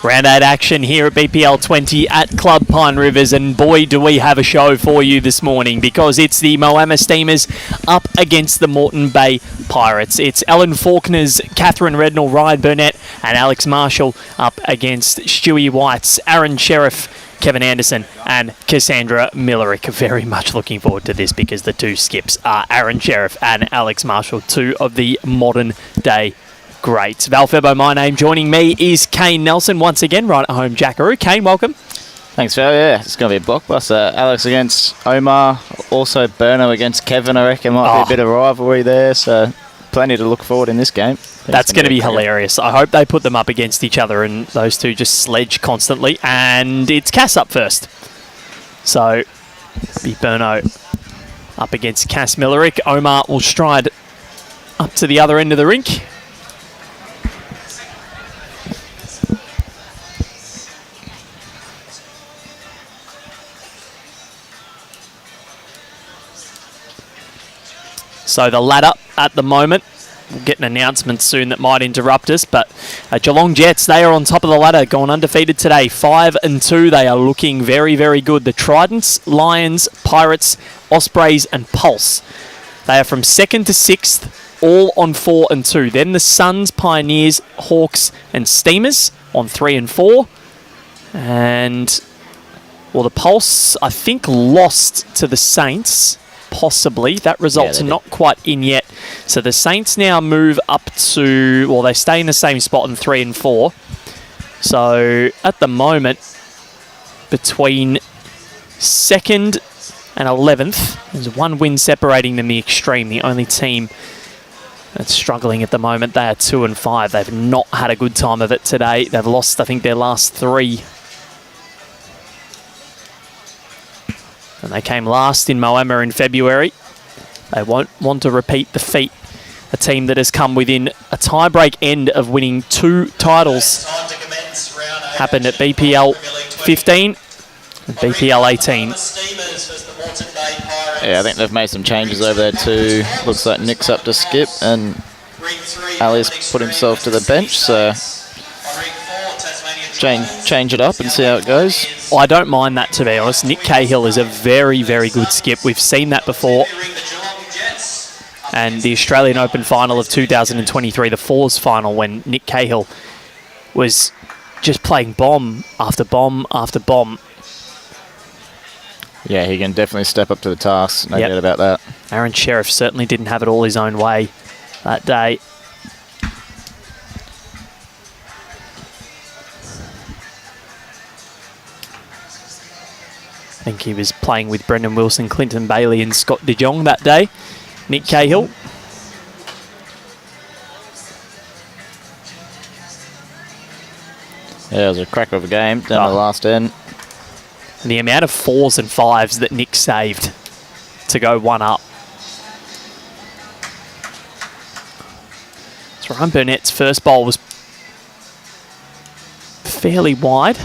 Round 8 action here at BPL20 at Club Pine Rivers, and boy do we have a show for you this morning, because it's the Moama Steamers up against the Moreton Bay Pirates. It's Ellen Faulkner's Catherine Rednall, Ryan Burnett and Alex Marshall up against Stewie White's Aaron Sheriff, Kevin Anderson and Cassandra Millerick. Very much looking forward to this, because the two skips are Aaron Sheriff and Alex Marshall, two of the modern day great. Val Febo, my name. Joining me is Kane Nelson once again, right at home, Jackaroo. Kane, welcome. Thanks, Val. Yeah, it's going to be a blockbuster. Alex against Omar, also Berno against Kevin. I reckon might be a bit of rivalry there, so plenty to look forward in this game. That's going to be hilarious. I hope they put them up against each other and those two just sledge constantly. And it's Cass up first. So, be Berno up against Cass Millerick. Omar will stride up to the other end of the rink. So the ladder at the moment, we'll get an announcement soon that might interrupt us, but Geelong Jets, they are on top of the ladder, gone undefeated today, 5-2. They are looking very, very good. The Tridents, Lions, Pirates, Ospreys and Pulse, they are from 2nd to 6th, all on 4-2. Then the Suns, Pioneers, Hawks and Steamers on 3 and 4. And, well, the Pulse, I think, lost to the Saints. Possibly. That result's not quite in yet. So the Saints now move up to, well, they stay in the same spot in 3 and 4. So at the moment, between 2nd and 11th, there's one win separating them, the Extreme, the only team that's struggling at the moment. They are 2 and 5. They've not had a good time of it today. They've lost, I think, their last 3. And they came last in Moama in February. They won't want to repeat the feat. A team that has come within a tie-break end of winning 2 titles. Happened at BPL 15 and BPL 18. Yeah, I think they've made some changes over there too. Looks like Nick's up to skip and Ali's put himself to the bench, so change it up and see how it goes. Well, I don't mind that, to be honest. Nick Cahill is a very, very good skip. We've seen that before. And the Australian Open final of 2023, the Fours final, when Nick Cahill was just playing bomb after bomb after bomb. Yeah, he can definitely step up to the task. No doubt about that. Aaron Sheriff certainly didn't have it all his own way that day. I think he was playing with Brendan Wilson, Clinton Bailey and Scott De Jong that day. Nick Cahill. Yeah, it was a cracker of a game down the last end. And the amount of 4s and 5s that Nick saved to go 1 up. So Ryan Burnett's first bowl was fairly wide.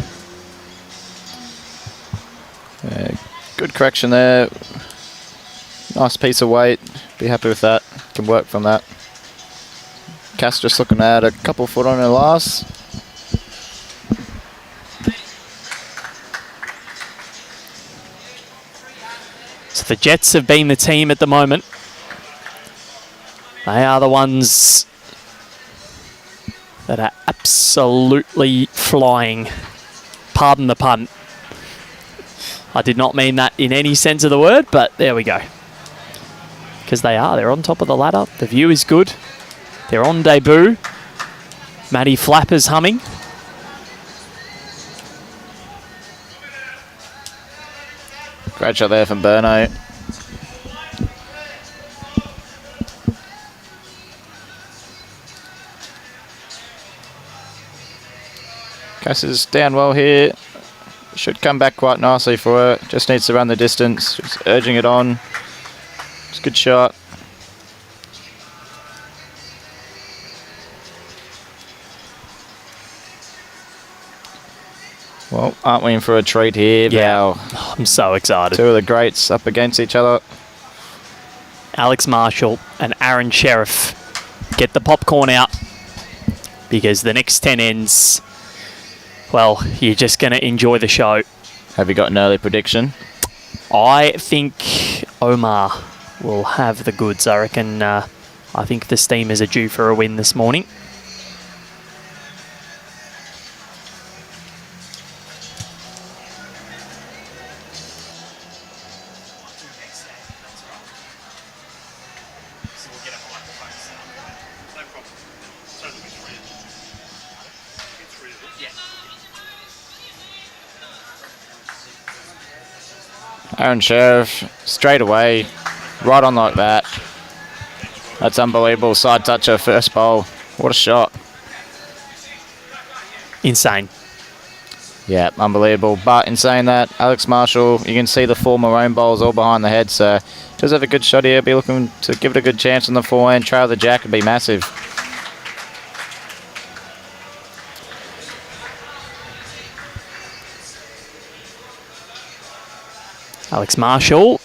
Yeah, good correction there. Nice piece of weight. Be happy with that. Can work from that. Cass just looking at a couple foot on her last. So the Jets have been the team at the moment. They are the ones that are absolutely flying. Pardon the pun. I did not mean that in any sense of the word, but there we go. Because they are. They're on top of the ladder. The view is good. They're on debut. Maddie Flapper's humming. Great shot there from Berno. Cass is down well here. Should come back quite nicely for her. Just needs to run the distance. Just urging it on. It's a good shot. Well, aren't we in for a treat here? Yeah, Val? I'm so excited. Two of the greats up against each other. Alex Marshall and Aaron Sheriff get the popcorn out, because the next 10 ends well, you're just going to enjoy the show. Have you got an early prediction? I think Omar will have the goods. I reckon. I think the Steamers are due for a win this morning. Aaron Sheriff, straight away, right on like that. That's unbelievable. Side toucher, first bowl. What a shot. Insane. Yeah, unbelievable. But in saying that, Alex Marshall, you can see the four maroon bowls all behind the head, so does have a good shot here. Be looking to give it a good chance on the forehand. Trail the jack would be massive. Alex Marshall,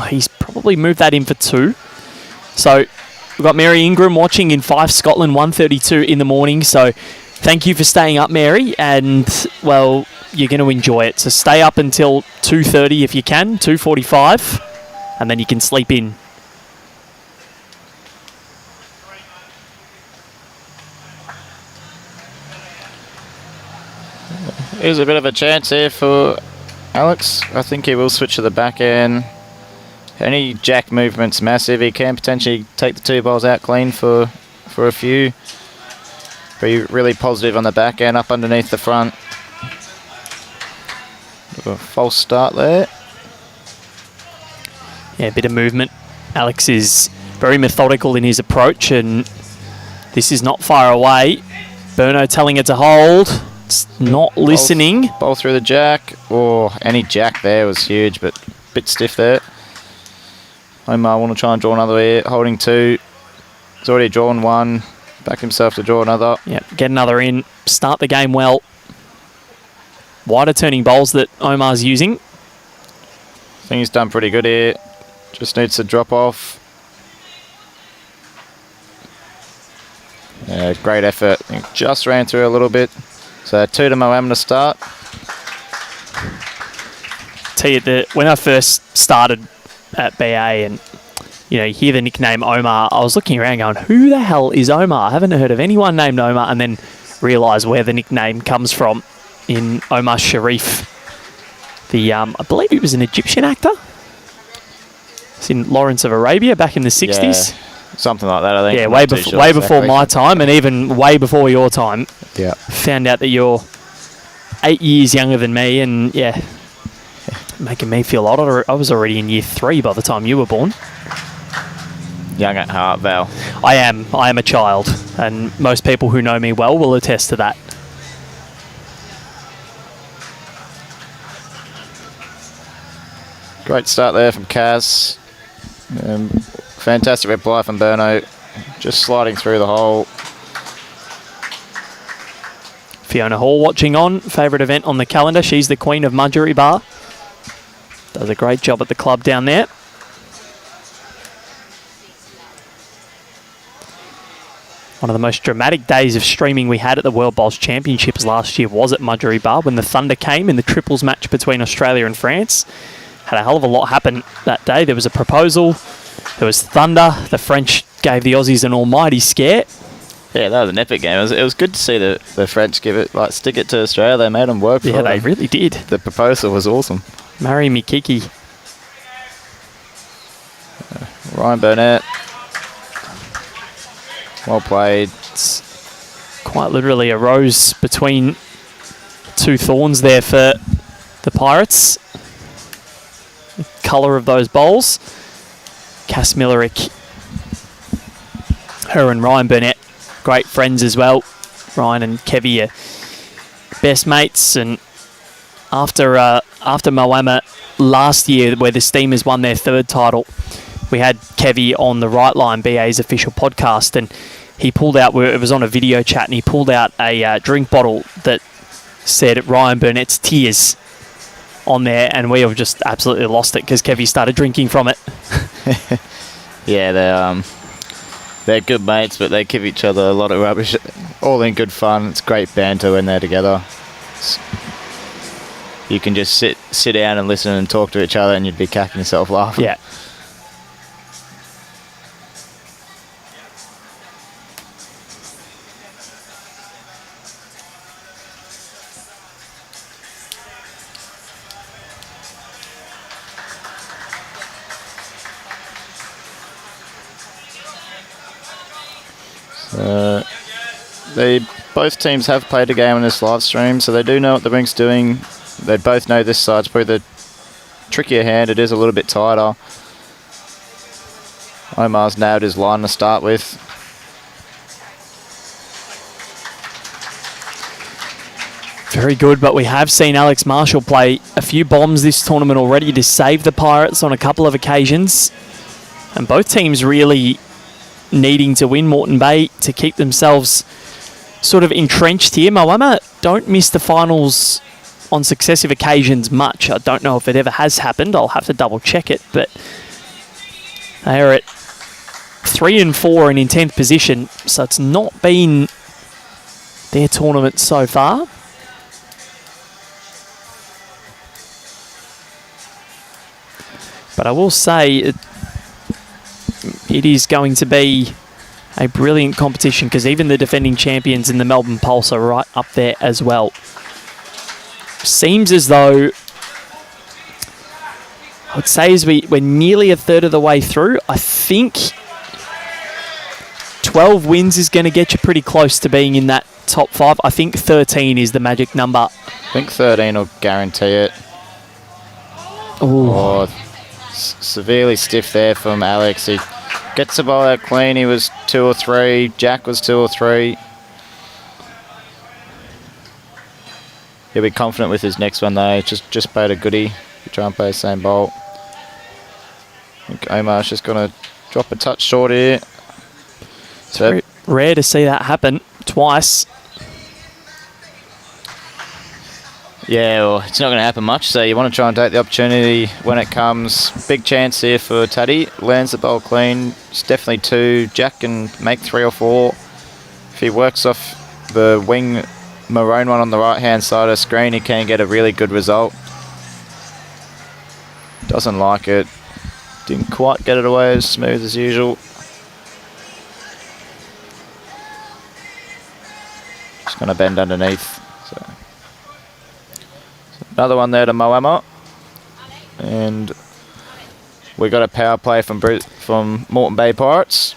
he's probably moved that in for 2. So we've got Mary Ingram watching in 5 Scotland, 1:32 in the morning. So thank you for staying up, Mary, and, well, you're going to enjoy it. So stay up until 2:30 if you can, 2:45, and then you can sleep in. Here's a bit of a chance here for Alex. I think he will switch to the back end. Any jack movement's massive. He can potentially take the 2 balls out clean for a few. Be really positive on the back end, up underneath the front. A false start there. Yeah, a bit of movement. Alex is very methodical in his approach, and this is not far away. Burno telling it to hold. It's not listening. Bowl through the jack. Oh, any jack there was huge, but a bit stiff there. Omar want to try and draw another here. Holding 2. He's already drawn 1. Back himself to draw another. Yeah, get another in. Start the game well. Wider turning bowls that Omar's using. I think he's done pretty good here. Just needs to drop off. Yeah, great effort. I think just ran through a little bit. So 2 to Moama to start. Tell you, when I first started at BA and you hear the nickname Omar, I was looking around going, who the hell is Omar? I haven't heard of anyone named Omar, and then realised where the nickname comes from in Omar Sharif. I believe he was an Egyptian actor. It's in Lawrence of Arabia back in the 60s. Yeah, something like that, I think. Yeah, way before my time, and even way before your time. Yeah. Found out that you're 8 years younger than me, and yeah, making me feel old. I was already in year 3 by the time you were born. Young at heart, Val. I am a child, and most people who know me well will attest to that. Great start there from Kaz. Fantastic reply from Burno. Just sliding through the hole. Fiona Hall watching on. Favourite event on the calendar. She's the queen of Mudgery Bar. Does a great job at the club down there. One of the most dramatic days of streaming we had at the World Bowls Championships last year was at Mudgery Bar when the Thunder came in the triples match between Australia and France. Had a hell of a lot happen that day. There was a proposal. There was thunder. The French gave the Aussies an almighty scare. Yeah, that was an epic game. It was good to see the French stick it to Australia. They made them work for it. Yeah, they really did. The proposal was awesome. Marry me, Kiki. Ryan Burnett. Well played. It's quite literally a rose between 2 thorns there for the Pirates. The colour of those bowls. Cass Millerick. Her and Ryan Burnett, great friends as well. Ryan and Kevy are best mates, and after Moama last year, where the Steamers won their 3rd title, we had Kevy on the Right Line, BA's official podcast, and he pulled out, it was on a video chat, and he pulled out a drink bottle that said Ryan Burnett's Tears on there, and we have just absolutely lost it because Kevy started drinking from it. Yeah, they're good mates, but they give each other a lot of rubbish. All in good fun. It's great banter when they're together. you can just sit down and listen and talk to each other, and you'd be cackling yourself laughing. Yeah. Both teams have played a game on this live stream, so they do know what the rink's doing. They both know this side's probably the trickier hand. It is a little bit tighter. Omar's nailed his line to start with. Very good, but we have seen Alex Marshall play a few bombs this tournament already to save the Pirates on a couple of occasions. And both teams really needing to win Moreton Bay to keep themselves sort of entrenched here. Moama don't miss the finals on successive occasions much. I don't know if it ever has happened. I'll have to double check it, but they are at 3 and 4 and in 10th position, so it's not been their tournament so far. But I will say it is going to be a brilliant competition, because even the defending champions in the Melbourne Pulse are right up there as well. Seems as though, I would say as we're nearly a third of the way through, I think 12 wins is going to get you pretty close to being in that top 5. I think 13 is the magic number. I think 13 will guarantee it. Ooh. Oh, severely stiff there from Alex. He gets the ball out clean. He was 2 or 3. Jack was 2 or 3. He'll be confident with his next one though. Just played a goodie. Try and play the same bolt. I think Omar's just going to drop a touch short here. It's very rare to see that happen twice. Yeah, well, it's not going to happen much, so you want to try and take the opportunity when it comes. Big chance here for Taddy. Lands the ball clean. It's definitely 2. Jack can make 3 or 4. If he works off the wing maroon one on the right-hand side of the screen, he can get a really good result. Doesn't like it. Didn't quite get it away as smooth as usual. Just going to bend underneath. So another one there to Moama. And we got a power play from Moreton Bay Pirates.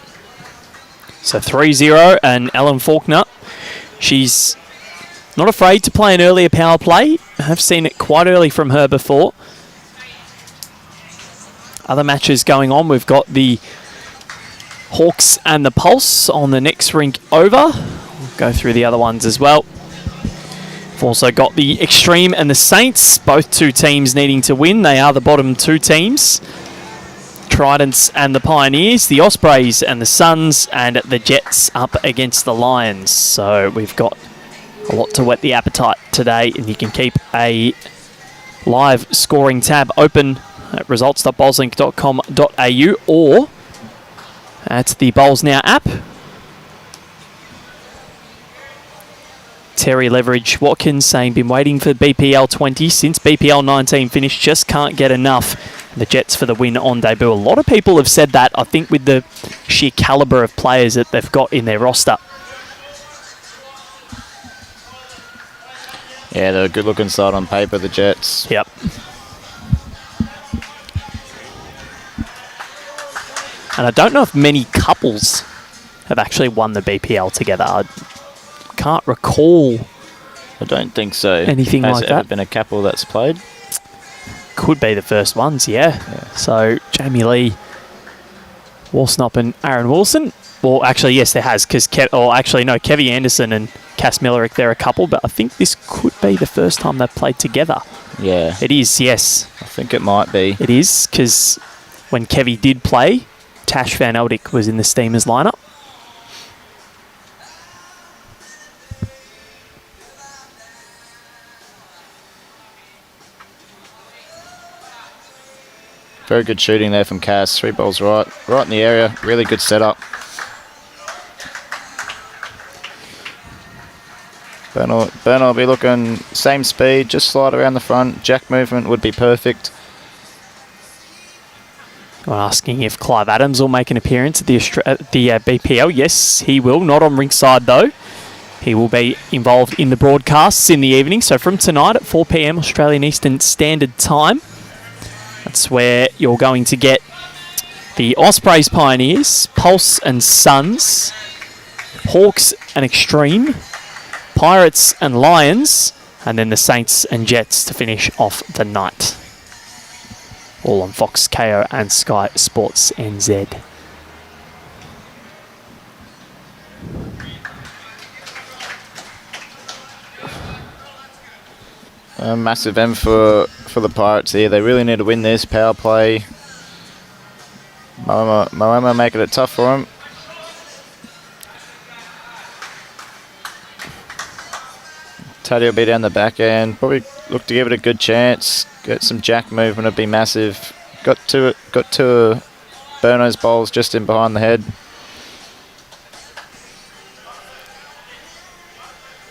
So 3-0, and Ellen Faulkner, she's not afraid to play an earlier power play. I've seen it quite early from her before. Other matches going on. We've got the Hawks and the Pulse on the next rink over. We'll go through the other ones as well. We've also got the Extreme and the Saints, both 2 teams needing to win. They are the bottom 2 teams. Tridents and the Pioneers, the Ospreys and the Suns, and the Jets up against the Lions. So we've got a lot to whet the appetite today, and you can keep a live scoring tab open at results.bowlslink.com.au or at the Bowls Now app. Terry Leverage Watkins saying, been waiting for BPL20 since BPL19 finished, just can't get enough. The Jets for the win on debut. A lot of people have said that, I think, with the sheer calibre of players that they've got in their roster. Yeah, they're a good looking side on paper, the Jets. Yep. And I don't know if many couples have actually won the BPL together. I can't recall. I don't think so. Anything like that. Has there ever been a couple that's played? Could be the first ones, yeah. So Jamie Lee, Worsnop and Aaron Wilson. Well, actually, yes, there has, because Kevy Anderson and Cass Millerick, they're a couple, but I think this could be the first time they've played together. Yeah. It is, yes. I think it might be. It is, because when Kevy did play, Tash Van Eldik was in the Steamers lineup. Very good shooting there from Cass. 3 balls right in the area. Really good setup. Bernal will be looking same speed, just slide around the front. Jack movement would be perfect. I'm asking if Clive Adams will make an appearance at the BPL. Yes, he will. Not on Rinkside, though. He will be involved in the broadcasts in the evening. So from tonight at 4 p.m. Australian Eastern Standard Time, that's where you're going to get the Ospreys Pioneers, Pulse and Suns, Hawks and Extreme, Pirates and Lions, and then the Saints and Jets to finish off the night. All on Fox, KO and Sky Sports NZ. A massive M for the Pirates here. They really need to win this power play. Moama making it tough for them. Taddy will be down the back end. Probably look to give it a good chance. Get some jack movement would be massive. Got two Burno's bowls just in behind the head.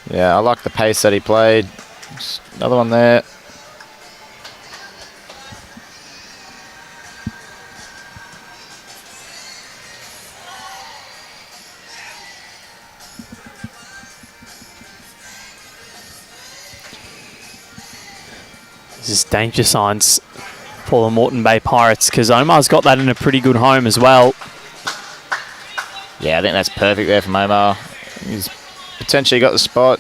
Yeah, I like the pace that he played. Just another one there. This is danger signs for the Moreton Bay Pirates because Omar's got that in a pretty good home as well. Yeah, I think that's perfect there from Omar. He's potentially got the spot.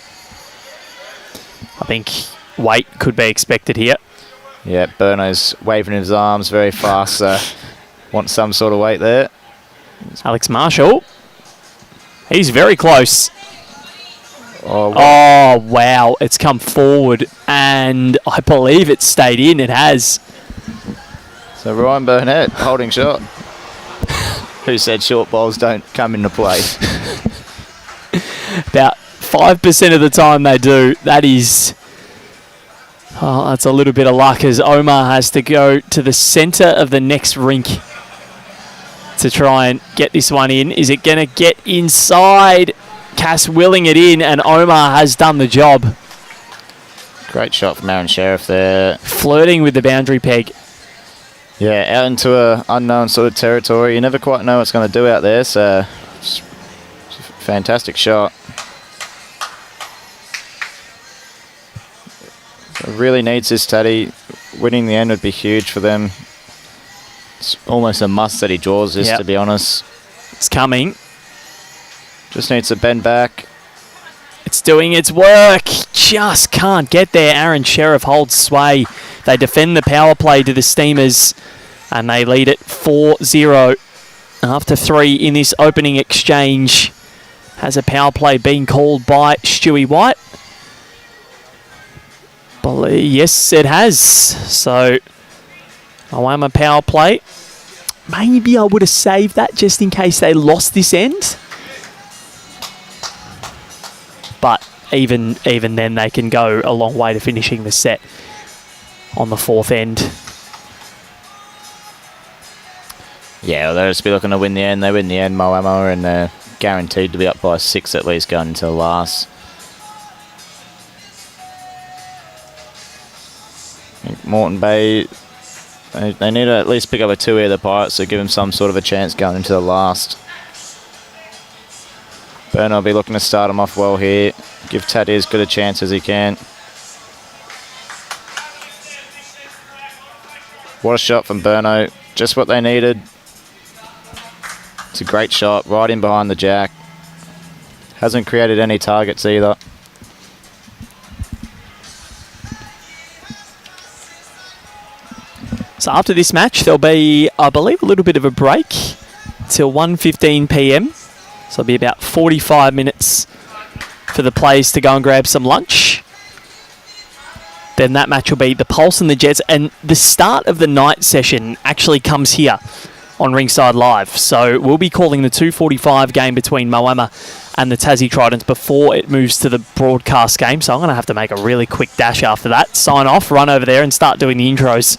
I think weight could be expected here. Yeah, Burno's waving his arms very fast. Want some sort of weight there. Alex Marshall. He's very close. Oh, wow. It's come forward and I believe it's stayed in. It has. So Ryan Burnett holding shot. Who said short balls don't come into play? About 5% of the time they do. That is... Oh, that's a little bit of luck as Omar has to go to the centre of the next rink to try and get this one in. Is it going to get inside? Cass willing it in, and Omar has done the job. Great shot from Aaron Sheriff there. Flirting with the boundary peg. Yeah, out into a unknown sort of territory. You never quite know what's going to do out there, so it's a fantastic shot. So really needs this Taddy. Winning the end would be huge for them. It's almost a must that he draws this, to be honest. It's coming. Just needs to bend back. It's doing its work. Just can't get there. Aaron Sheriff holds sway. They defend the power play to the Steamers and they lead it 4-0 after 3 in this opening exchange. Has a power play been called by Stewie White? Yes, it has. So, Moama power play. Maybe I would have saved that just in case they lost this end. But even then, they can go a long way to finishing the set on the 4th end. Yeah, well, they'll just be looking to win the end. They win the end, Moama, and they're guaranteed to be up by 6 at least going into the last. I think Moreton Bay, they need to at least pick up a 2 here, the Pirates, to give them some sort of a chance going into the last. Burner will be looking to start him off well here. Give Taddy as good a chance as he can. What a shot from Burno. Just what they needed. It's a great shot, right in behind the jack. Hasn't created any targets either. So after this match, there'll be, I believe, a little bit of a break till 1:15 p.m. So it'll be about 45 minutes for the players to go and grab some lunch. Then that match will be the Pulse and the Jets. And the start of the night session actually comes here on Rinkside Live. So we'll be calling the 2:45 game between Moama and the Tassie Tridents before it moves to the broadcast game. So I'm going to have to make a really quick dash after that. Sign off, run over there and start doing the intros.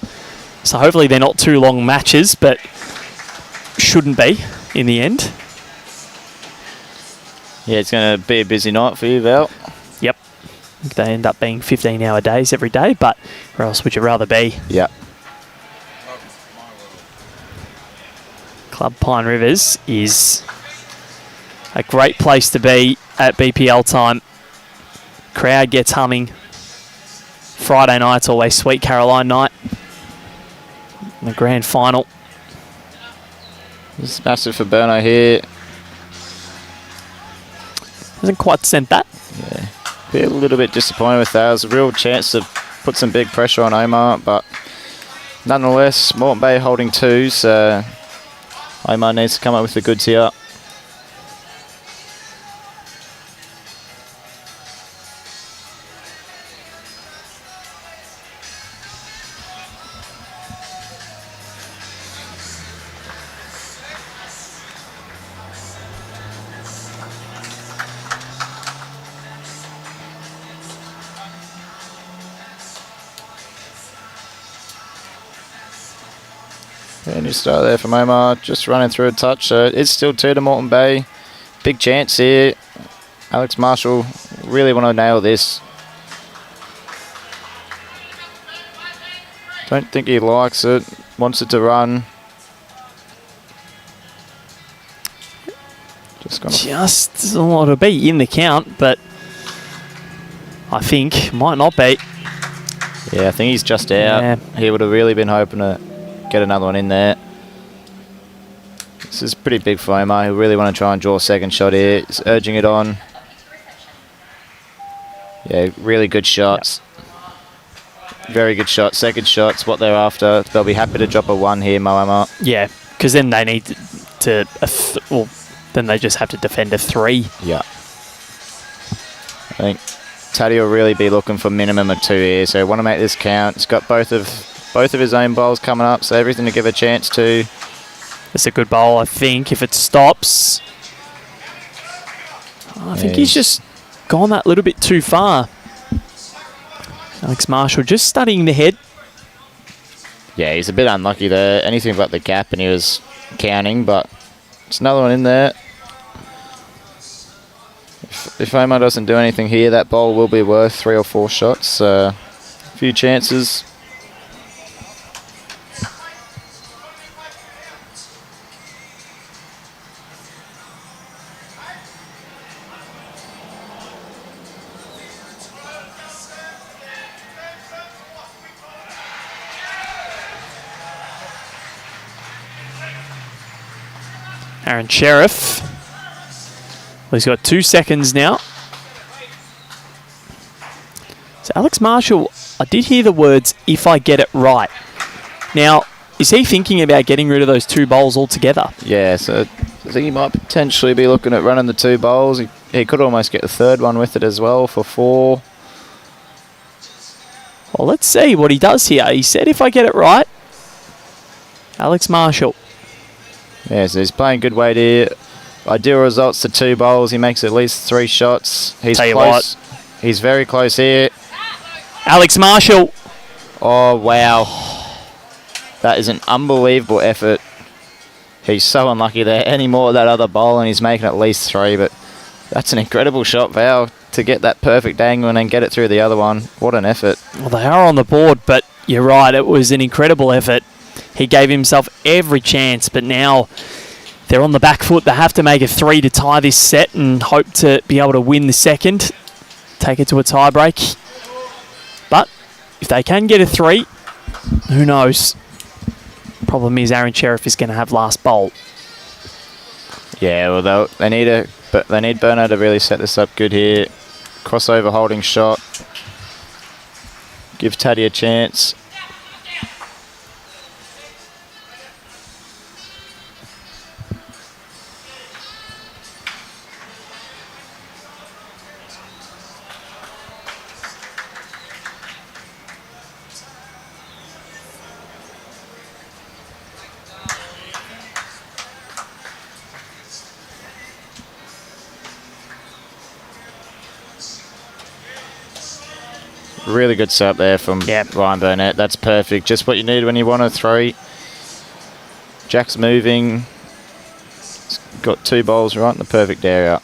So hopefully they're not too long matches, but shouldn't be in the end. Yeah, it's going to be a busy night for you, Val. Yep. They end up being 15-hour days every day, but where else would you rather be? Yeah. Club Pine Rivers is a great place to be at BPL time. Crowd gets humming. Friday night's always Sweet Caroline night. The grand final. It's massive for Burno here. Hasn't quite sent that. Yeah. Be a little bit disappointed with that. It was a real chance to put some big pressure on Omar, but nonetheless, Moreton Bay holding 2, so Omar needs to come up with the goods here. Yeah, new start there from Omar, just running through a touch. So it's still 2 to Moreton Bay. Big chance here. Alex Marshall really want to nail this. Don't think he likes it. Wants it to run. Just a lot to be in the count, but I think might not be. Yeah, I think he's just out. Yeah. He would have really been hoping to get another one in there. This is pretty big for Omar. He'll really want to try and draw a second shot here. He's urging it on. Yeah, really good shots. Yep. Very good shot. Second shot's what they're after. They'll be happy to drop a 1 here, Moama. Yeah, because then they need to, well, then they just have to defend a 3. Yeah. I think Taddy will really be looking for minimum of 2 here, so want to make this count. He's got both of his own bowls coming up, so everything to give a chance to. It's a good bowl, I think, if it stops. I think he's just gone that little bit too far. Alex Marshall just studying the head. Yeah, he's a bit unlucky there. Anything but the gap, and he was counting, but it's another one in there. If Omar doesn't do anything here, that bowl will be worth 3 or 4 shots. A few chances. Aaron Sheriff. Well, he's got 2 seconds now. So Alex Marshall, I did hear the words, if I get it right. Now, is he thinking about getting rid of those 2 bowls altogether? Yeah, so I think he might potentially be looking at running the 2 bowls. He could almost get the 3rd one with it as well for 4. Well, let's see what he does here. He said, if I get it right, Alex Marshall. Yeah, so he's playing good weight here. Ideal results to 2 bowls. He makes at least 3 shots. He's Tell you close. what. He's very close here. Alex Marshall. Oh, wow. That is an unbelievable effort. He's so unlucky there. Any more of that other bowl, and he's making at least 3. But that's an incredible shot, Val, to get that perfect angle and then get it through the other one. What an effort. Well, they are on the board, but you're right. It was an incredible effort. He gave himself every chance, but now they're on the back foot. They have to make a 3 to tie this set and hope to be able to win the second, take it to a tie break. But if they can get a 3, who knows? Problem is Aaron Sheriff is going to have last bowl. Yeah, well, they need Burno to really set this up good here. Crossover holding shot. Give Taddy a chance. Really good setup there from Ryan Burnett. That's perfect. Just what you need when you want a 3. Jack's moving. He's got 2 bowls right in the perfect area.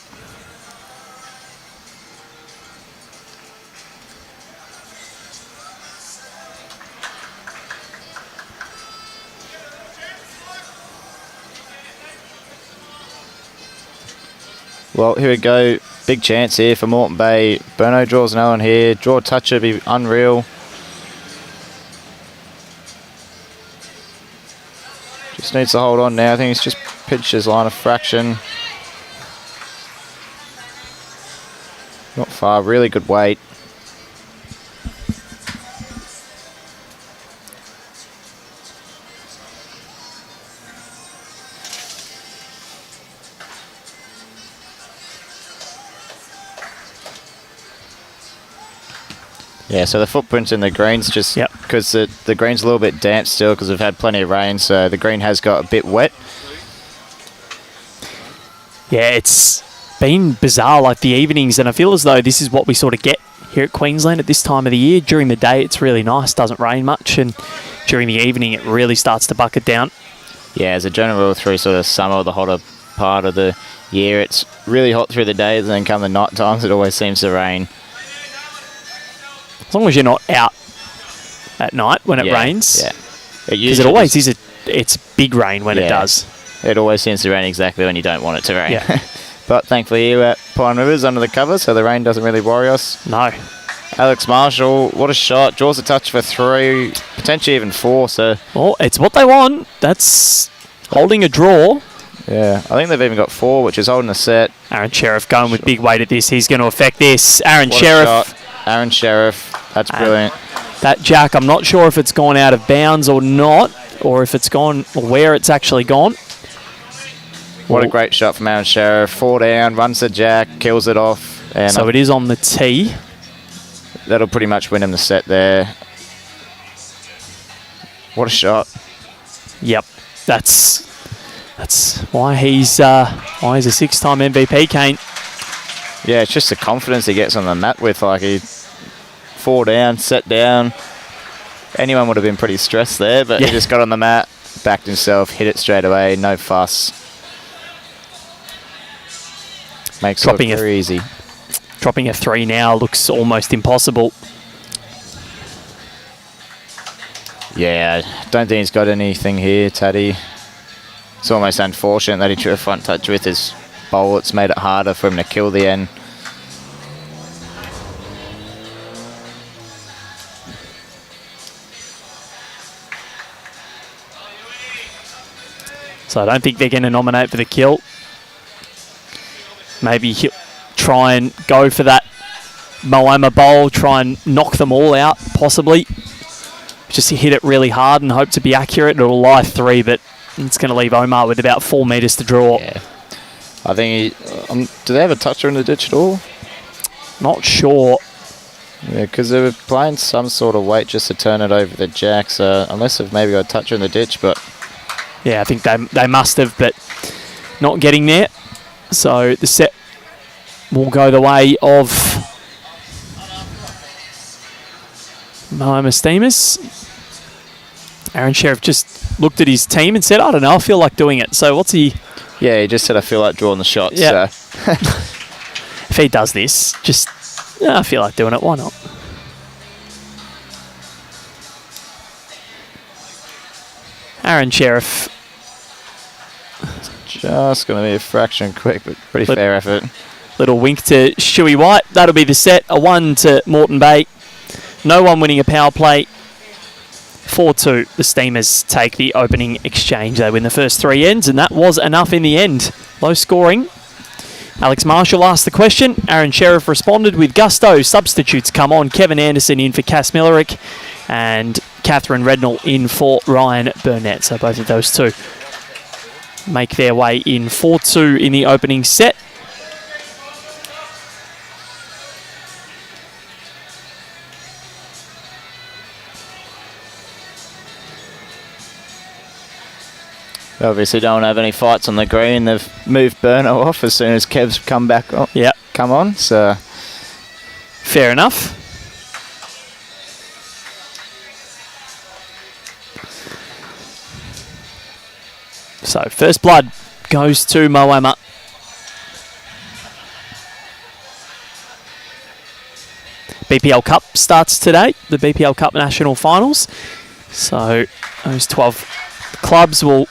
Well, here we go. Big chance here for Moreton Bay. Burno draws no one here. Draw touch would be unreal. Just needs to hold on now. I think he's just pitched his line of fraction. Not far. Really good weight. Yeah, so the footprints in the green's just because the green's a little bit damp still because we've had plenty of rain, so the green has got a bit wet. Yeah, it's been bizarre, like the evenings, and I feel as though this is what we sort of get here at Queensland at this time of the year. During the day, it's really nice, doesn't rain much, and during the evening, it really starts to bucket down. Yeah, as a general rule through sort of summer, the hotter part of the year, it's really hot through the days, and then come the night times, it always seems to rain. As long as you're not out at night when it rains. Yeah. Because it always is it's big rain when it does. It always seems to rain exactly when you don't want it to rain. Yeah. But thankfully here at Pine River's under the cover, so the rain doesn't really worry us. No. Alex Marshall, what a shot. Draws a touch for 3, potentially even 4. So. Well, it's what they want. That's holding a draw. Yeah, I think they've even got 4, which is holding a set. Aaron Sheriff going with big weight at this. He's going to affect this. Aaron Sheriff. That's brilliant. That jack, I'm not sure if it's gone out of bounds or not, or if it's gone, or where it's actually gone. What a great shot from Aaron Sheriff. 4 down, runs the jack, kills it off. And so it is on the tee. That'll pretty much win him the set there. What a shot. Yep. That's why he's a 6-time MVP, Kane. Yeah, it's just the confidence he gets on the mat with. Like, he 4 down, set down. Anyone would have been pretty stressed there, but he just got on the mat, backed himself, hit it straight away, no fuss. Makes it look very easy. Dropping a 3 now looks almost impossible. Yeah, I don't think he's got anything here, Taddy. It's almost unfortunate that he drew a front touch with his bowl. It's made it harder for him to kill the end. So I don't think they're going to nominate for the kill. Maybe he'll try and go for that Moama bowl, try and knock them all out, possibly. Just hit it really hard and hope to be accurate. It'll lie 3, but it's going to leave Omar with about 4 metres to draw. Yeah. I think do they have a toucher in the ditch at all? Not sure. Yeah, because they were playing some sort of weight just to turn it over the jack, so unless they've maybe got a toucher in the ditch, but... Yeah, I think they must have, but not getting there. So the set will go the way of Moama Steamers. Aaron Sheriff just looked at his team and said, I don't know, I feel like doing it. So what's he... Yeah, he just said, I feel like drawing the shots. Yeah. So. If he does this, just, I feel like doing it, why not? Aaron Sheriff. Just going to be a fraction quick, but pretty fair effort. Little wink to Shuey White. That'll be the set. A 1 to Moreton Bay. No one winning a power play. 4-2. The Steamers take the opening exchange. They win the first 3 ends, and that was enough in the end. Low scoring. Alex Marshall asked the question. Aaron Sheriff responded with gusto. Substitutes come on. Kevin Anderson in for Cass Millerick, and Catherine Rednall in for Ryan Burnett. So both of those two make their way in. 4-2 in the opening set. They obviously don't have any fights on the green. They've moved Burno off as soon as Kev's come back on. Yeah. Come on, so... Fair enough. So, first blood goes to Moama. BPL Cup starts today, the BPL Cup National Finals. So, those 12 clubs will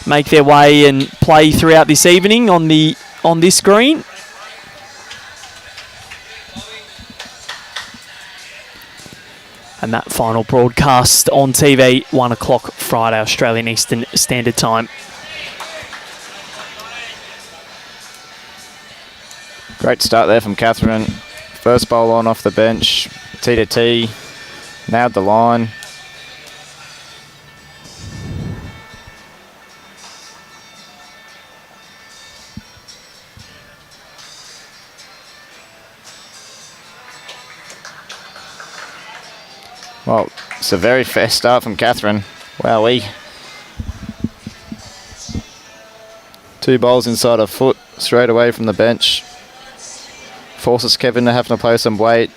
make their way and play throughout this evening on this green. And that final broadcast on TV, 1 o'clock Friday, Australian Eastern Standard Time. Great start there from Catherine. First bowl on off the bench, T to T, nailed the line. Well, it's a very fast start from Catherine. Wowee. 2 bowls inside her foot straight away from the bench. Forces Kevin to have to play some weight.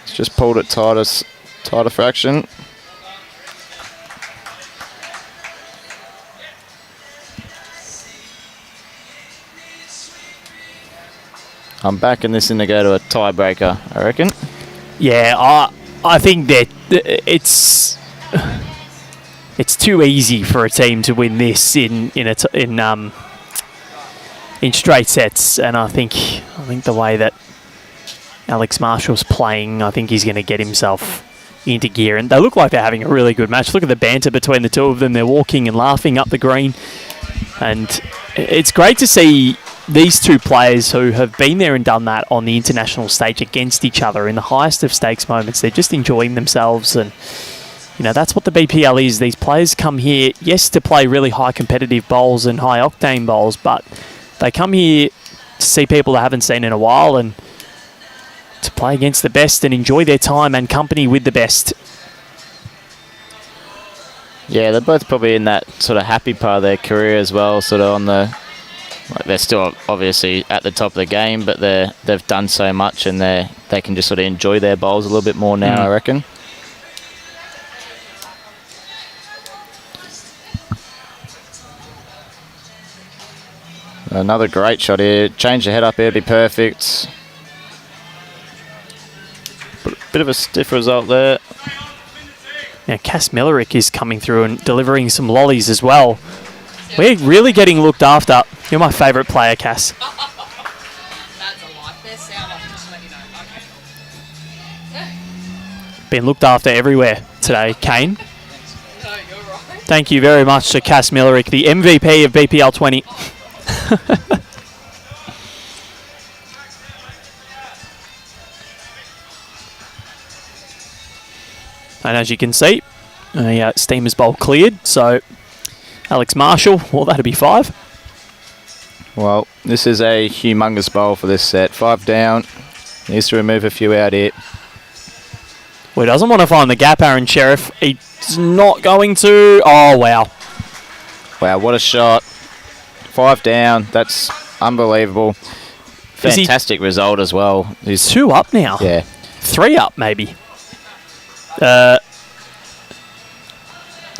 It's just pulled it tighter fraction. I'm backing this in to go to a tiebreaker, I reckon. Yeah, I think that it's too easy for a team to win this in straight sets, and I think the way that Alex Marshall's playing, I think he's going to get himself into gear. And they look like they're having a really good match. Look at the banter between the two of them. They're walking and laughing up the green, and it's great to see these two players who have been there and done that on the international stage against each other in the highest of stakes moments. They're just enjoying themselves, and that's what the BPL is. These players come here, yes, to play really high competitive bowls and high octane bowls, but they come here to see people they haven't seen in a while and to play against the best and enjoy their time and company with the best. Yeah, they're both probably in that sort of happy part of their career as well, sort of on the... they're still obviously at the top of the game, but they've done so much and they can just sort of enjoy their bowls a little bit more now, I reckon. Another great shot here. Change the head up here to be perfect. Bit of a stiff result there. Now, Cass Millerick is coming through and delivering some lollies as well. We're really getting looked after. You're my favourite player, Cass. That's a lot. Their sound off, just to let you know. Okay. Been looked after everywhere today, Kane. No, you're right. Thank you very much to Cass Millerick, the MVP of BPL20. And as you can see, a steamer's bowl cleared. So Alex Marshall, well, that'll be 5. Well, this is a humongous bowl for this set. 5 down. Needs to remove a few out here. Well, he doesn't want to find the gap, Aaron Sheriff. He's not going to. Oh, wow. Wow, what a shot. 5 down. That's unbelievable. Fantastic result as well. He's 2 up now. Yeah. 3 up, maybe.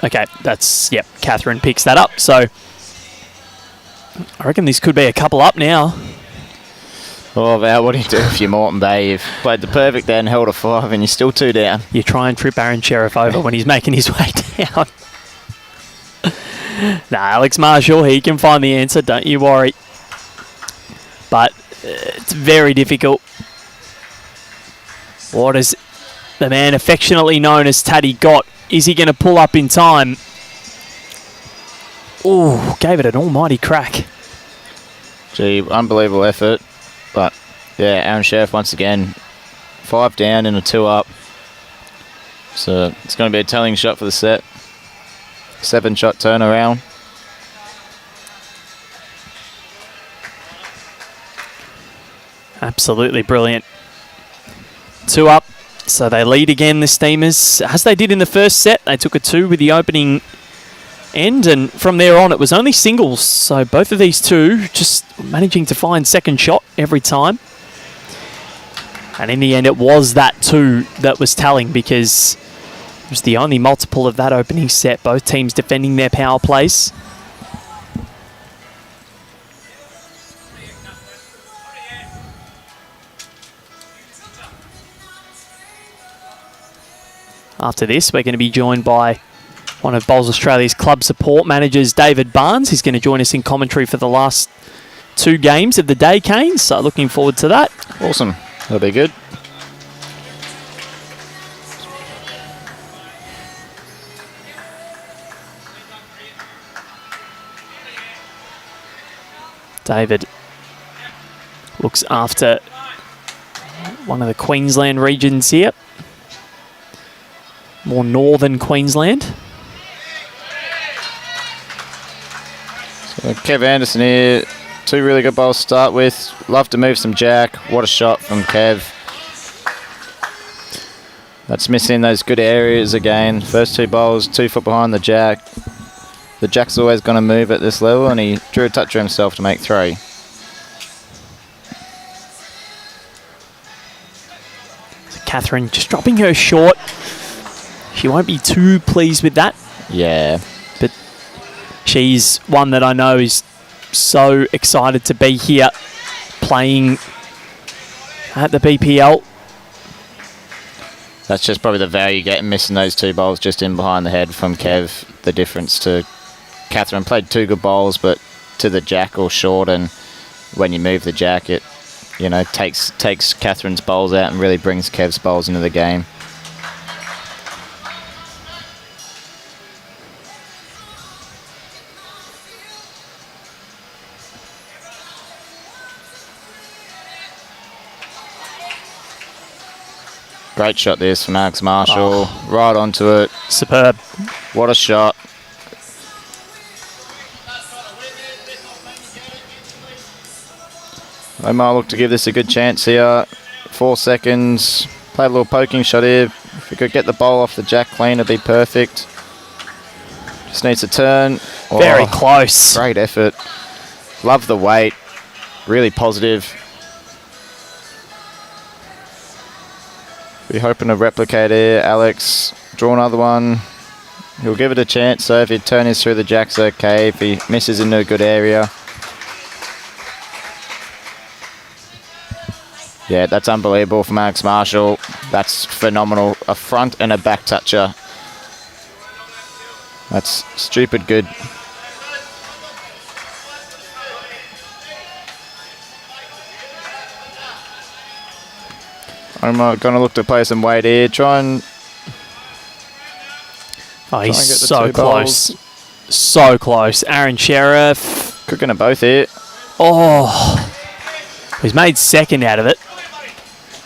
Okay, yep, Catherine picks that up. So I reckon this could be a couple up now. Oh, Val, what do you do if you're Moreton Bay? You've played the perfect there and held a 5 and you're still 2 down. You try and trip Aaron Sheriff over when he's making his way down. Alex Marshall, he can find the answer, don't you worry. But it's very difficult. What is the man affectionately known as Taddy got? Is he going to pull up in time? Ooh, gave it an almighty crack. Gee, unbelievable effort. But, yeah, Aaron Sheriff once again, 5 down and a 2 up. So it's going to be a telling shot for the set. 7-shot turnaround. Absolutely brilliant. 2 up. So they lead again, the Steamers, as they did in the first set. They took a 2 with the opening end, and from there on it was only singles. So both of these two just managing to find second shot every time. And in the end it was that 2 that was telling, because it was the only multiple of that opening set. Both teams defending their power plays. After this, we're going to be joined by one of Bowls Australia's club support managers, David Barnes. He's going to join us in commentary for the last 2 games of the day, Kane. So looking forward to that. Awesome. That'll be good. David looks after one of the Queensland regions here. More northern Queensland. So Kev Anderson here. 2 really good bowls to start with. Love to move some jack. What a shot from Kev. That's missing those good areas again. First 2 bowls, 2 foot behind the jack. The jack's always going to move at this level, and he drew a toucher himself to make 3. So Catherine just dropping her short. She won't be too pleased with that. Yeah. But she's one that I know is so excited to be here playing at the BPL. That's just probably the value you get in missing those 2 bowls just in behind the head from Kev. The difference to Catherine. Played 2 good bowls, but to the jack or short, and when you move the jack, it, you know, takes Catherine's bowls out and really brings Kev's bowls into the game. Great shot this from Alex Marshall. Oh. Right onto it. Superb. What a shot. Omar looked to give this a good chance here. 4 seconds. Play a little poking shot here. If we could get the bowl off the jack clean, it'd be perfect. Just needs to turn. Very close. Great effort. Love the weight. Really positive. Be hoping to replicate here. Alex, draw another one. He'll give it a chance, so if he turns through the jack's okay. If he misses into a good area. Yeah, that's unbelievable from Alex Marshall. That's phenomenal. A front and a back toucher. That's stupid good. I'm going to look to play some weight here. Try and... Oh, he's so close. So close. Aaron Sheriff. Cooking them both here. Oh. He's made second out of it.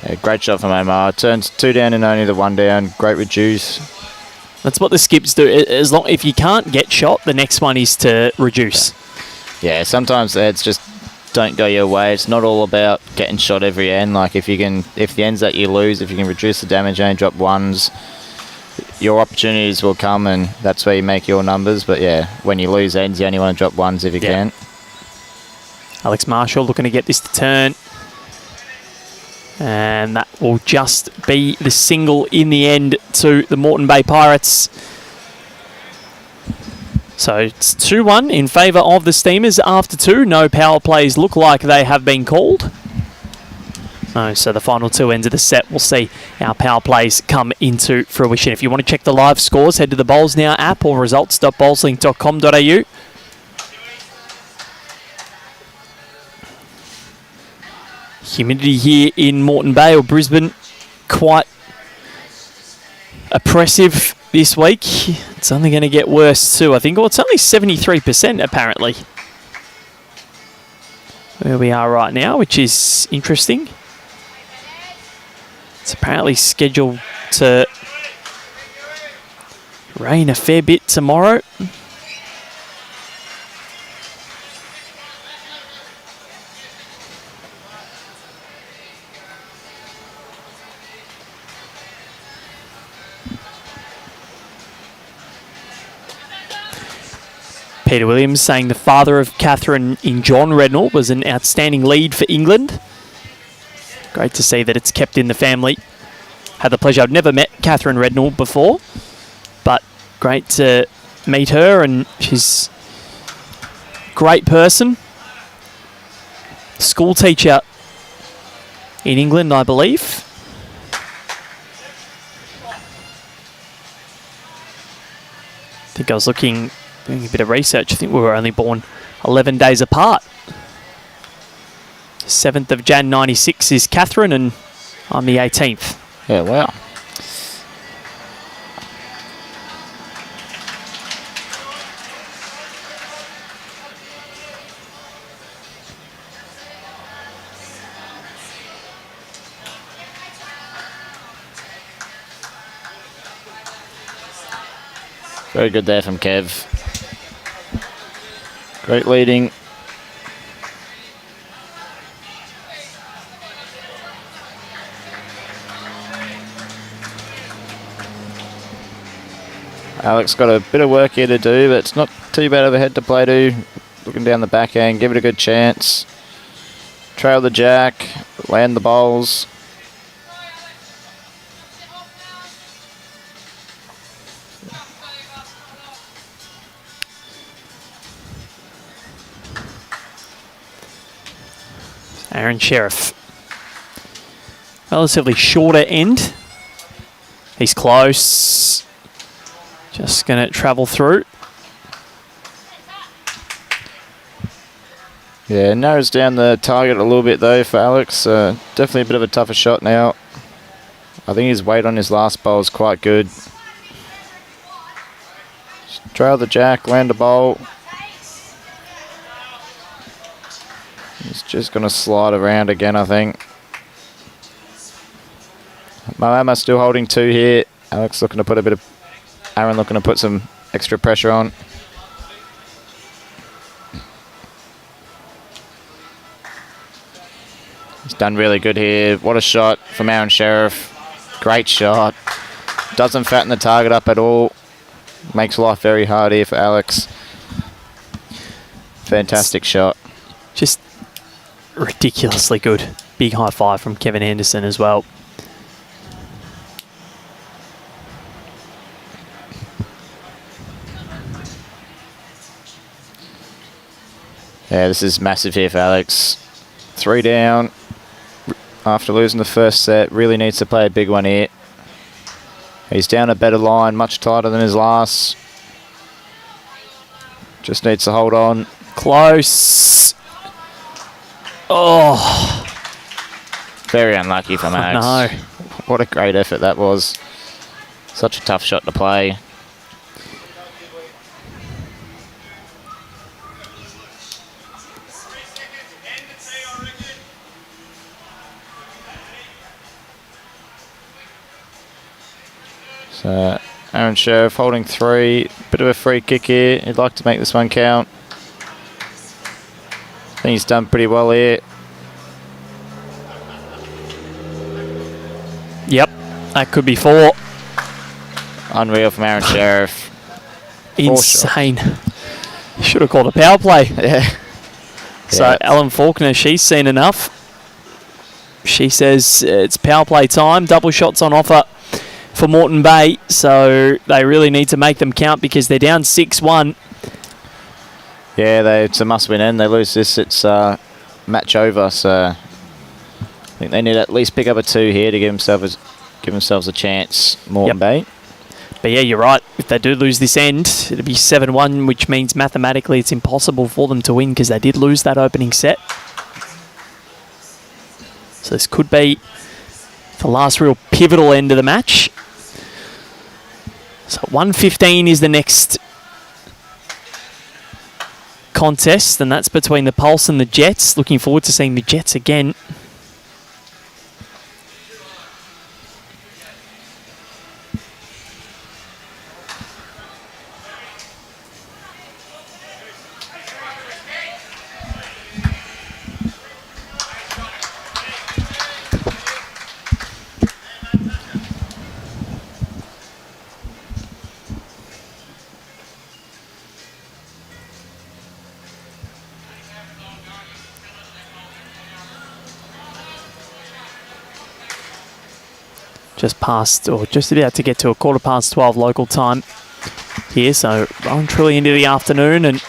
Yeah, great shot from Omar. Turns 2 down and only the 1 down. Great reduce. That's what the skips do. As long if you can't get shot, the next one is to reduce. Yeah, sometimes the heads just don't go your way. It's not all about getting shot every end. Like if the ends that you lose, if you can reduce the damage and drop 1s, your opportunities will come, and that's where you make your numbers. But yeah, when you lose ends, you only want to drop 1s if you can. Alex Marshall looking to get this to turn. And that will just be the single in the end to the Moreton Bay Pirates. So it's 2-1 in favour of the Steamers after 2. No power plays look like they have been called. No, so the final 2 ends of the set, we'll see our power plays come into fruition. If you want to check the live scores, head to the Bowls Now app or results.bowlslink.com.au. Humidity here in Moreton Bay or Brisbane, quite oppressive this week. It's only going to get worse too, I think. Well, it's only 73% apparently where we are right now, which is interesting. It's apparently scheduled to rain a fair bit tomorrow. Peter Williams saying the father of Catherine in John Rednall was an outstanding lead for England. Great to see that it's kept in the family. Had the pleasure, I've never met Catherine Rednall before, but great to meet her, and she's a great person. School teacher in England, I believe. I think I was doing a bit of research. I think we were only born 11 days apart. 7th of Jan 96 is Catherine, and on the 18th. Yeah, wow. Very good there from Kev. Great leading. Alex got a bit of work here to do, but it's not too bad of a head to play to. Looking down the backhand, give it a good chance. Trail the jack, land the bowls. Aaron Sheriff. Relatively shorter end. He's close. Just going to travel through. Yeah, narrows down the target a little bit though for Alex. Definitely a bit of a tougher shot now. I think his weight on his last bowl is quite good. Trail the jack, land a bowl. He's just going to slide around again, I think. Moama still holding 2 here. Alex looking to put a bit of... Aaron looking to put some extra pressure on. He's done really good here. What a shot from Aaron Sheriff. Great shot. Doesn't fatten the target up at all. Makes life very hard here for Alex. Fantastic shot. Just ridiculously good. Big high five from Kevin Anderson as well. Yeah, this is massive here for Alex. 3 down after losing the first set. Really needs to play a big one here. He's down a better line, much tighter than his last. Just needs to hold on. Close. Oh. Very unlucky from Alex. No. What a great effort that was. Such a tough shot to play. So Aaron Sheriff holding 3. Bit of a free kick here. He'd like to make this one count. I think he's done pretty well here. Yep, that could be 4. Unreal from Aaron Sheriff. Insane. Should have called a power play. Yeah. So Yeah. Ellen Faulkner, she's seen enough. She says it's power play time. Double shots on offer for Moreton Bay, so they really need to make them count because they're down 6-1. Yeah, it's a must-win end. They lose this, it's match over. So I think they need to at least pick up a 2 here to give themselves a chance. Moreton Bay. But yeah, you're right. If they do lose this end, it'll be 7-1, which means mathematically it's impossible for them to win because they did lose that opening set. So this could be the last real pivotal end of the match. So 1:15 is the next contest, and that's between the Pulse and the Jets. Looking forward to seeing the Jets again. Just past, or just about to get to 12:15 local time here. So well and truly into the afternoon, and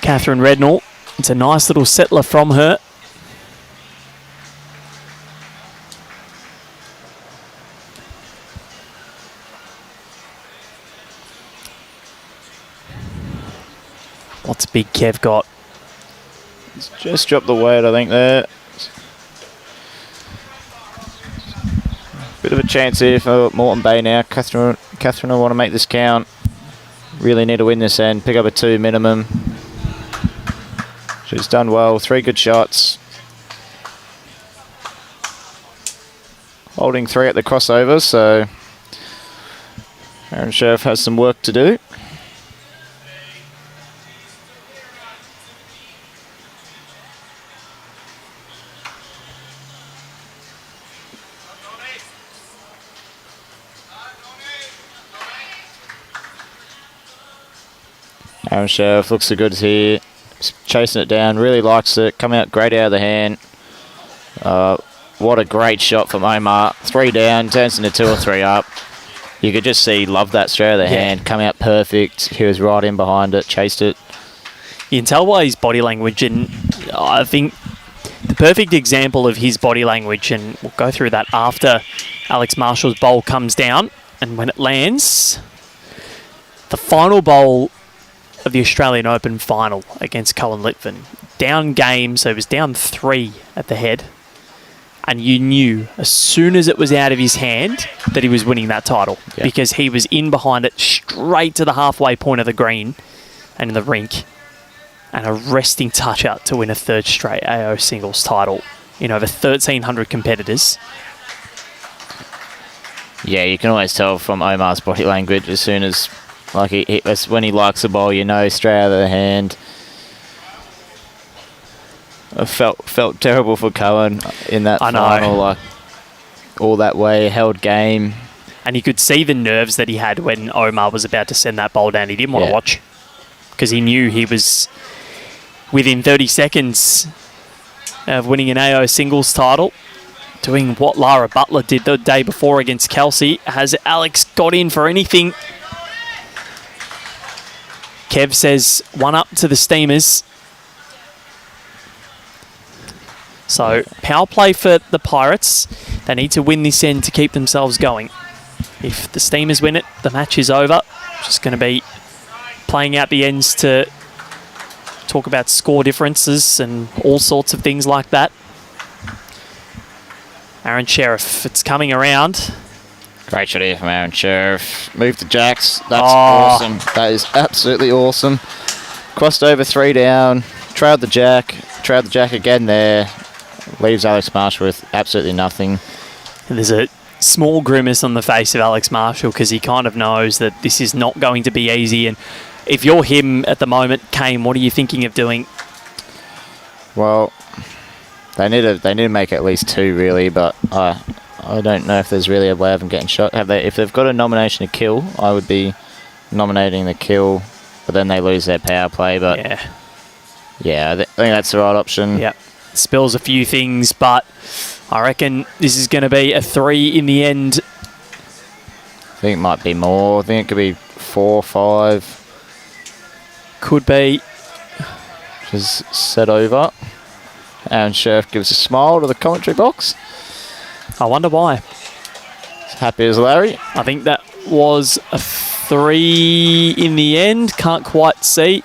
Catherine Rednall, it's a nice little settler from her. What's Big Kev got? It's just dropped the weight, I think, there. Bit of a chance here for Moreton Bay now. Catherine will want to make this count. Really need to win this end. Pick up a 2 minimum. She's done well. 3 good shots. Holding 3 at the crossover, so Aaron Sheriff has some work to do. Aaron Sheriff looks so good here. Chasing it down, really likes it. Coming out great out of the hand. What a great shot from Omar. 3 down, turns into 2 or 3 up. You could just see, love that straight out of the hand. Come out perfect. He was right in behind it, chased it. You can tell by his body language, and I think the perfect example of his body language, and we'll go through that after Alex Marshall's bowl comes down, and when it lands, the final bowl of the Australian Open final against Cullen Litvin. Down game, so he was down 3 at the head, and you knew as soon as it was out of his hand that he was winning that title because he was in behind it straight to the halfway point of the green and in the rink, and a resting touch-out to win a 3rd straight AO singles title in over 1,300 competitors. Yeah, you can always tell from Omar's body language as soon as, like, when he likes the ball, you know, straight out of the hand. I felt terrible for Cohen in that final, like, all that way, held game. And you could see the nerves that he had when Omar was about to send that ball down. He didn't want to watch because he knew he was within 30 seconds of winning an AO singles title, doing what Lara Butler did the day before against Kelsey. Has Alex got in for anything? Kev says 1 up to the Steamers. So power play for the Pirates. They need to win this end to keep themselves going. If the Steamers win it, the match is over. Just going to be playing out the ends to talk about score differences and all sorts of things like that. Aaron Sheriff, it's coming around. Great shot here from Aaron Sheriff. Move the jacks. That's awesome. That is absolutely awesome. Crossed over 3 down. Trailed the jack. Trailed the jack again there. Leaves Alex Marshall with absolutely nothing. And there's a small grimace on the face of Alex Marshall because he kind of knows that this is not going to be easy. And if you're him at the moment, Kane, what are you thinking of doing? Well, they need to make at least 2 really, but I don't know if there's really a way of them getting shot. If they've got a nomination to kill, I would be nominating the kill, but then they lose their power play. But yeah, I think that's the right option. Yep. Spills a few things, but I reckon this is going to be a 3 in the end. I think it might be more. I think it could be 4, 5. Could be. Just set over. Aaron Sheriff gives a smile to the commentary box. I wonder why. As happy as Larry. I think that was a 3 in the end. Can't quite see.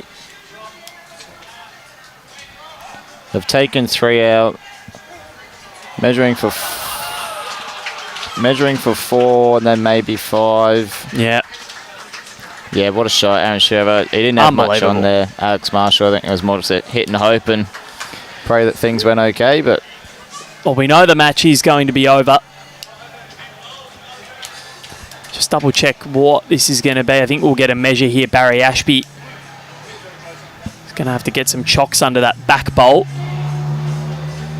They've taken 3 out. Measuring for 4 and then maybe 5. Yeah. Yeah, what a shot, Aaron Sheriff. He didn't have much on there. Alex Marshall, I think it was more just a hit and hope and pray that things went okay, but... Well, we know the match is going to be over. Just double check what this is going to be. I think we'll get a measure here. Barry Ashby is going to have to get some chocks under that back bowl.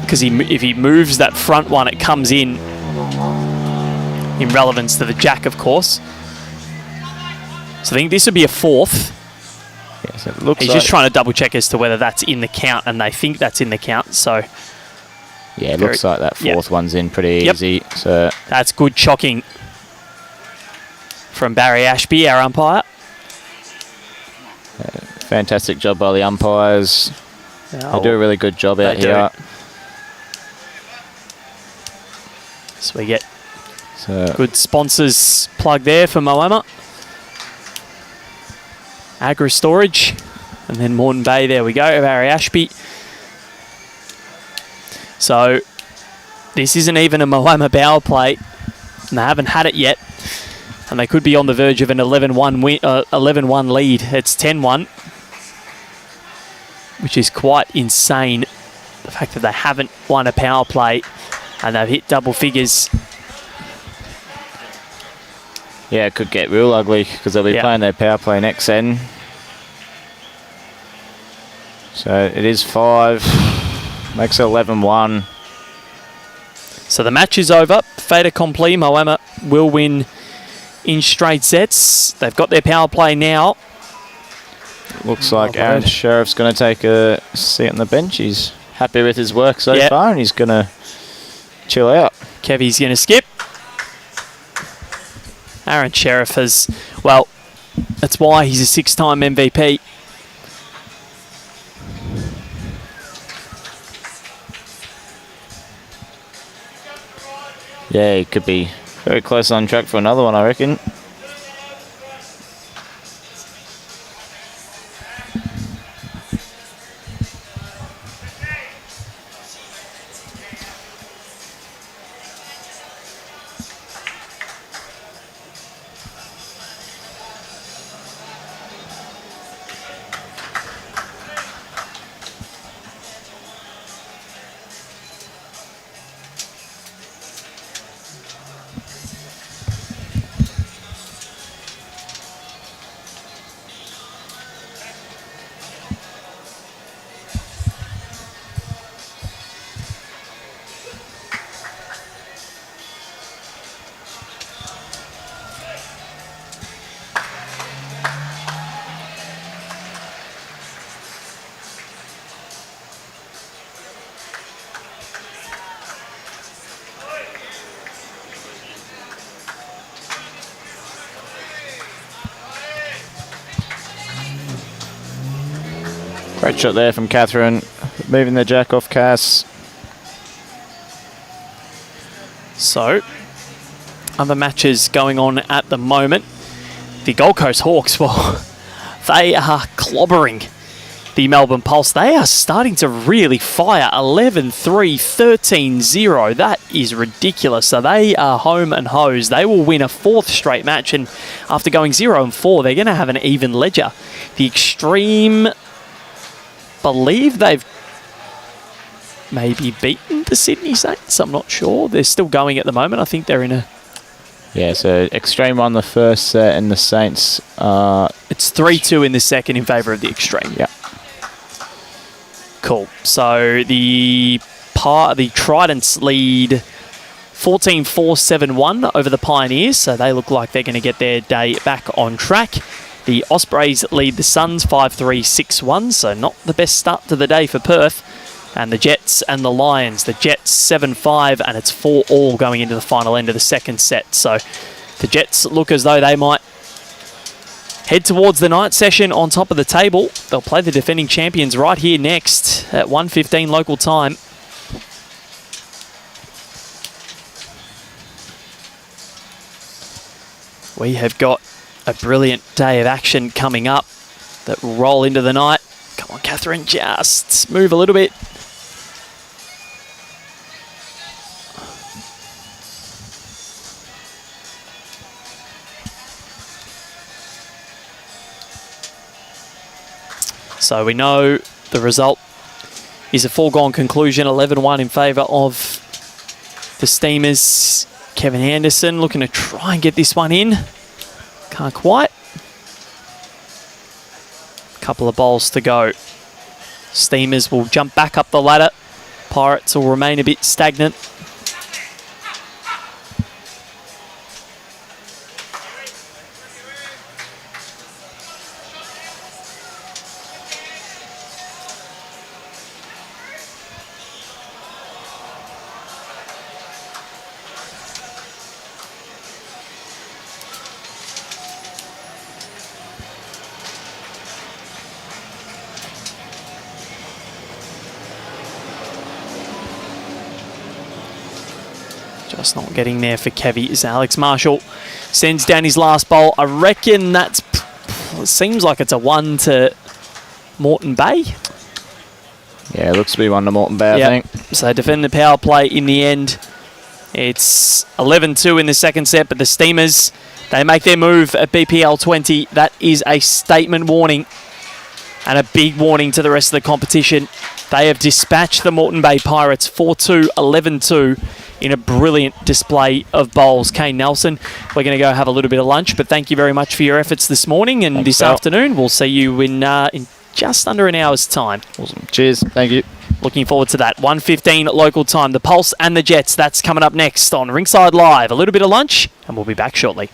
Because if he moves that front one, it comes in relevance to the jack, of course. So I think this would be a 4th. Yes, it looks He's just trying to double check as to whether that's in the count, and they think that's in the count. So yeah, it looks like that 4th one's in pretty easy. So that's good chocking from Barry Ashby, our umpire. Fantastic job by the umpires. They do a really good job out here. So we get good sponsors plug there for Moama. Agri Storage. And then Moreton Bay, there we go, Barry Ashby. So this isn't even a Moama power play. and they haven't had it yet. And they could be on the verge of an 11-1 lead. It's 10-1, which is quite insane. The fact that they haven't won a power play and they've hit double figures. Yeah, it could get real ugly because they'll be playing their power play next end. So it is 5, makes it 11-1. So the match is over. Fait accompli. Moama will win in straight sets. They've got their power play now. Looks like Aaron Sheriff's going to take a seat on the bench. He's happy with his work so far, and he's going to chill out. Kevy's going to skip. Aaron Sheriff has, well, that's why he's a 6-time MVP. Yeah, he could be very close on track for another one, I reckon. Great shot there from Catherine, moving the jack off Cass. So, other matches going on at the moment. The Gold Coast Hawks, well, they are clobbering the Melbourne Pulse. They are starting to really fire. 11-3, 13-0. That is ridiculous. So they are home and hosed. They will win a 4th straight match, and after going 0-4, they're going to have an even ledger. The Extreme believe they've maybe beaten the Sydney Saints. I'm not sure. They're still going at the moment. I think they're in a... Yeah, so Extreme won the first set and the Saints... It's 3-2 in the second in favour of the Extreme. Yeah. Cool. So the Tridents lead 14-4, 7-1 over the Pioneers. So they look like they're going to get their day back on track. The Ospreys lead the Suns 5-3, 6-1, so not the best start to the day for Perth. And the Jets and the Lions. The Jets 7-5, and it's 4-all going into the final end of the second set. So the Jets look as though they might head towards the night session on top of the table. They'll play the defending champions right here next at 1:15 local time. We have got a brilliant day of action coming up that will roll into the night. Come on, Catherine, just move a little bit. So we know the result is a foregone conclusion, 11-1 in favour of the Steamers. Kevin Anderson looking to try and get this one in. Can't quite. Couple of bowls to go. Steamers will jump back up the ladder. Pirates will remain a bit stagnant. Just not getting there for Kevy is Alex Marshall. Sends down his last bowl. I reckon it seems like it's a 1 to Moreton Bay. Yeah, it looks to be 1 to Moreton Bay, I think. So defend the power play in the end. It's 11-2 in the second set, but the Steamers, they make their move at BPL20. That is a statement warning and a big warning to the rest of the competition. They have dispatched the Moreton Bay Pirates 4-2, 11-2 in a brilliant display of bowls. Kane Nelson, we're going to go have a little bit of lunch, but thank you very much for your efforts this morning and this afternoon. We'll see you in just under an hour's time. Awesome. Cheers. Thank you. Looking forward to that. 1:15 local time. The Pulse and the Jets, that's coming up next on Rinkside Live. A little bit of lunch, and we'll be back shortly.